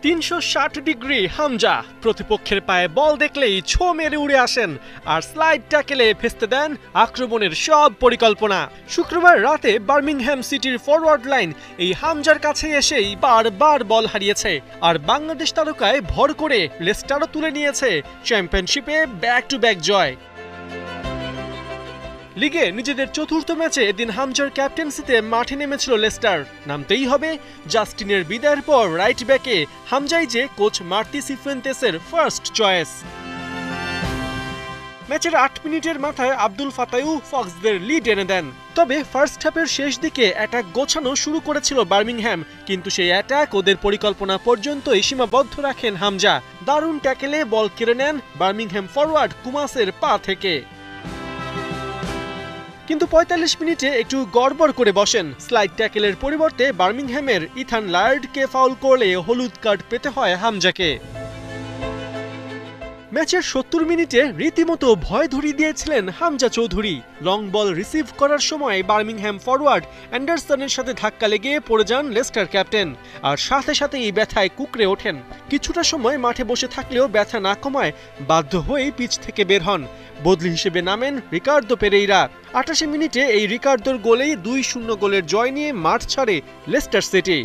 360 degree Hamza প্রতিপক্ষের পায়ে বল দেখলেই ছো মেরে উড়ে আসেন আর স্লাইড ট্যাকেলে ভেস্তে দেন আক্রমণের সব পরিকল্পনা। শুক্রবার রাতে বার্মিংহাম সিটির ফরওয়ার্ড লাইন এই হামজার কাছে এসেই বারবার বল হারিয়েছে আর বাংলাদেশ তারকায় ভর করে লেস্টারও তুলে নিয়েছে চ্যাম্পিয়নশিপে ব্যাক টু ব্যাক জয়। লিগে নিজেদের চতুর্থ ম্যাচে এদিন হামজার ক্যাপ্টেন্সিতে মাঠে নেমেছিল লেস্টার। নামতেই হবে জাস্টিনের বিদায়ের পর রাইট ব্যাকে হামজাই যে কোচ মার্তি সিফুয়েন্তেসের ফার্স্ট চয়েস। ম্যাচের 8 মিনিটের মাথায় আব্দুল ফাতাহু ফক্সদের লিড এনে দেন। তবে ফার্স্ট হাফের শেষ দিকে অ্যাটাক গোছানো শুরু করেছিল বার্মিংহাম, কিন্তু সেই অ্যাটাক ওদের পরিকল্পনা পর্যন্তই সীমাবদ্ধ রাখেন হামজা। দারুণ ট্যাকেলে বল কেড়ে নেন বার্মিংহাম ফরওয়ার্ড কুমাসের পা থেকে। কিন্তু 45 মিনিটে একটু গড়বড় করে বসেন। স্লাইড ট্যাকেলের পরিবর্তে বার্মিংহামের ইথান লায়ার্ডকে ফাউল করলে হলুদ কার্ড পেতে হয় হামজাকে। ম্যাচের 70 মিনিটে রীতিমতো ভয় ধরিয়ে দিয়েছিলেন Hamza Chowdhury. Long ball receive করার সময় বার্মিংহাম ফরওয়ার্ড অ্যান্ডারসনের সাথে ধাক্কা লেগে পড়ে যান লেস্টার ক্যাপ্টেন, আর সাথে সাথেই ব্যথায় কুঁকড়ে ওঠেন। কিছুটা সময় মাঠে বসে থাকলেও ব্যথা না কমায় বাধ্য হয়েই পিচ থেকে বের হন। বদলি হিসেবে নামেন রিকার্দো পেরেইরা। 88 মিনিটে এই রিকার্দোর গোলেই 2-0 গোলের জয় নিয়ে মাঠ ছাড়ে লেস্টার সিটি।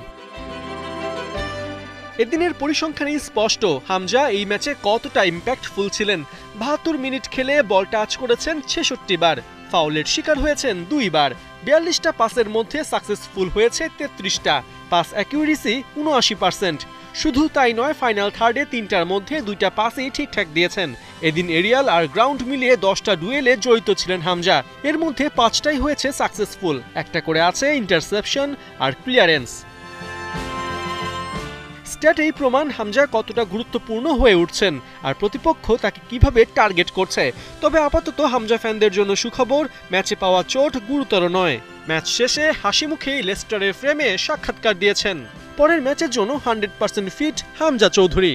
এদিনের পরিসংখ্যানই স্পষ্ট হামজা এই ম্যাচে কতটা ইম্প্যাক্টফুল ছিলেন। 72 মিনিট খেলে বল টাচ করেছেন 66 বার, ফাউলের শিকার হয়েছেন 2 বার, 42টা পাসের মধ্যে সাকসেসফুল হয়েছে 33টা, পাস অ্যাকিউরেসি 79%। শুধু তাই নয়, ফাইনাল থার্ডে 3টার মধ্যে 2টা পাসই ঠিকঠাক দিয়েছেন। এদিন এরিয়াল আর গ্রাউন্ড মিলিয়ে 10টা ডুয়েলে জড়িত ছিলেন হামজা, এর মধ্যে 5টাই হয়েছে সাকসেসফুল, একটা করে আছে ইন্টারসেপশন আর ক্লিয়ারেন্স। স্ট্যাট এই প্রমাণ হামজা কতটা গুরুত্বপূর্ণ হয়ে উঠছেন আর প্রতিপক্ষ তাকে কিভাবে টার্গেট করছে। তবে আপাতত হামজা ফ্যানদের জন্য সুখবর, ম্যাচে পাওয়া চোট গুরুতর নয়। ম্যাচ শেষে হাসি মুখেই লেস্টারের ফ্রেমে সাক্ষাৎকার দিয়েছেন। পরের ম্যাচের জন্য 100% ফিট হামজা চৌধুরী।